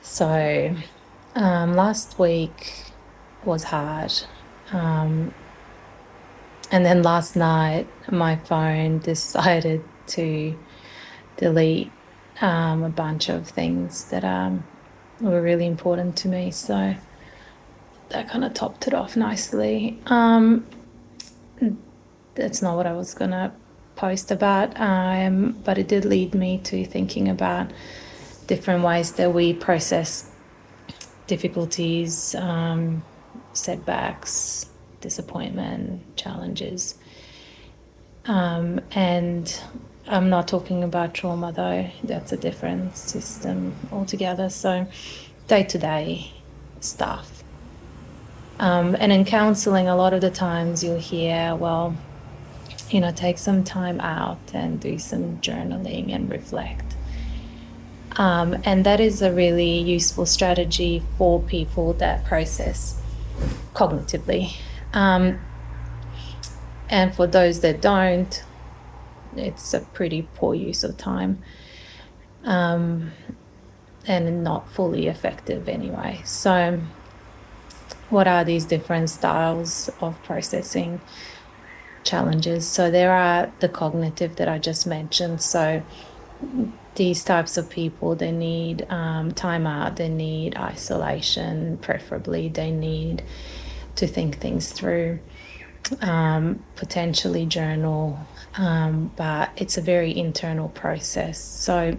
So last week was hard. And then last night, my phone decided to delete a bunch of things that were really important to me. So that kind of topped it off nicely. That's not what I was going to post about, but it did lead me to thinking about different ways that we process difficulties, setbacks, disappointment, challenges. And I'm not talking about trauma though, that's a different system altogether. So day-to-day stuff. And in counseling, a lot of the times you'll hear, well, take some time out and do some journaling and reflect. And that is a really useful strategy for people that process cognitively. And for those that don't, it's a pretty poor use of time, and not fully effective anyway. So what are these different styles of processing challenges? So there are the cognitive that I just mentioned. So these types of people, they need time out, they need isolation, preferably they need to think things through, potentially journal, but it's a very internal process. So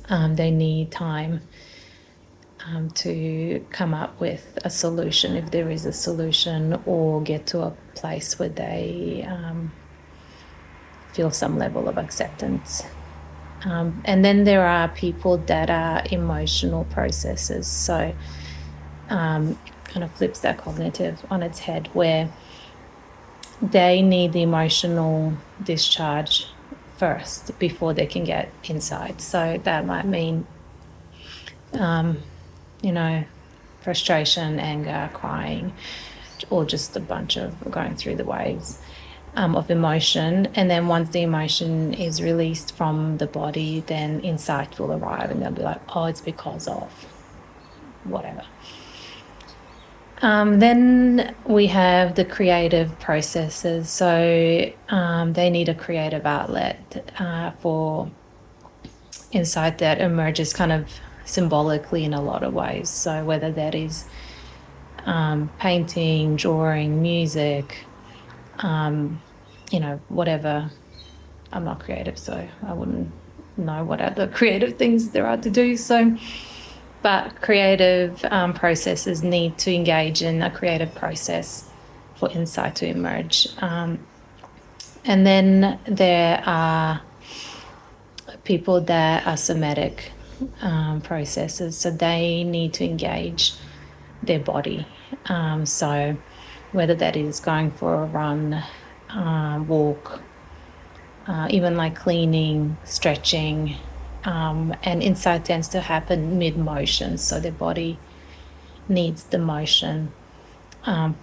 they need time to come up with a solution, if there is a solution, or get to a place where they feel some level of acceptance. And then there are people that are emotional processors. So kind of flips that cognitive on its head, where they need the emotional discharge first before they can get insight. So that might mean, frustration, anger, crying, or just a bunch of going through the waves of emotion. And then once the emotion is released from the body, then insight will arrive and they'll be like, oh, it's because of whatever. Then we have the creative processes. So they need a creative outlet for insight that emerges kind of symbolically in a lot of ways. So whether that is painting, drawing, music, whatever. I'm not creative, so I wouldn't know what other creative things there are to do. So, but creative processes need to engage in a creative process for insight to emerge. And then there are people that are somatic processes, so they need to engage their body. So whether that is going for a run, walk, even like cleaning, stretching, and insight tends to happen mid-motion, so their body needs the motion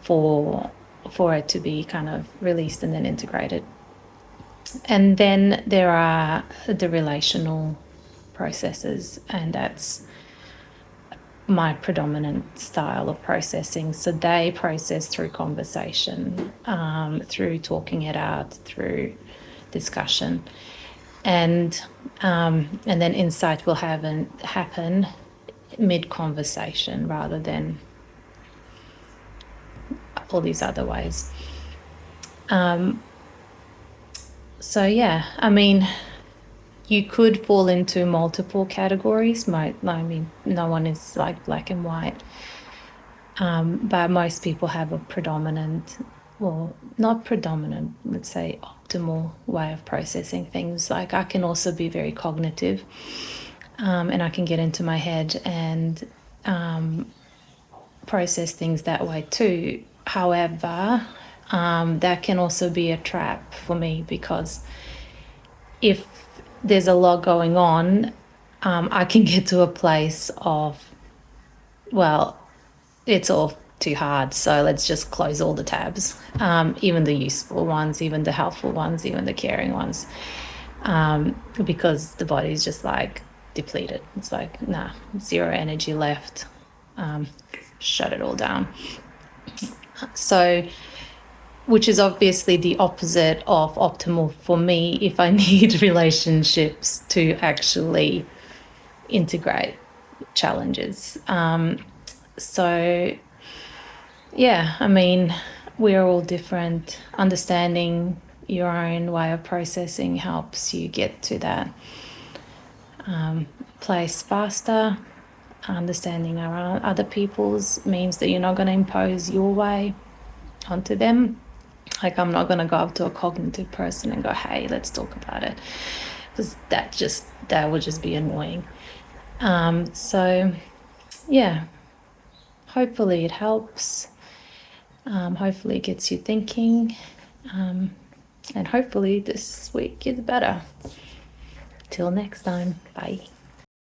for it to be kind of released and then integrated. And then there are the relational processes, and that's my predominant style of processing. So they process through conversation, through talking it out, through discussion, and then insight will happen mid-conversation rather than all these other ways. So yeah, I mean, you could fall into multiple categories. No one is like black and white. But most people have a predominant, well, not predominant, let's say optimal way of processing things. Like I can also be very cognitive, and I can get into my head and process things that way too. However, that can also be a trap for me, because if there's a lot going on, I can get to a place of, well, it's all too hard, so let's just close all the tabs, even the useful ones, even the helpful ones, even the caring ones, because the body's just like, depleted. It's like, nah, zero energy left. Shut it all down. So, which is obviously the opposite of optimal for me if I need relationships to actually integrate challenges. So, yeah, I mean, we're all different. Understanding your own way of processing helps you get to that place faster. Understanding around other people's means that you're not going to impose your way onto them. Like, I'm not going to go up to a cognitive person and go, hey, let's talk about it, because that would just be annoying. So yeah, hopefully it helps. Hopefully it gets you thinking, and hopefully this week is better. Till next time, bye.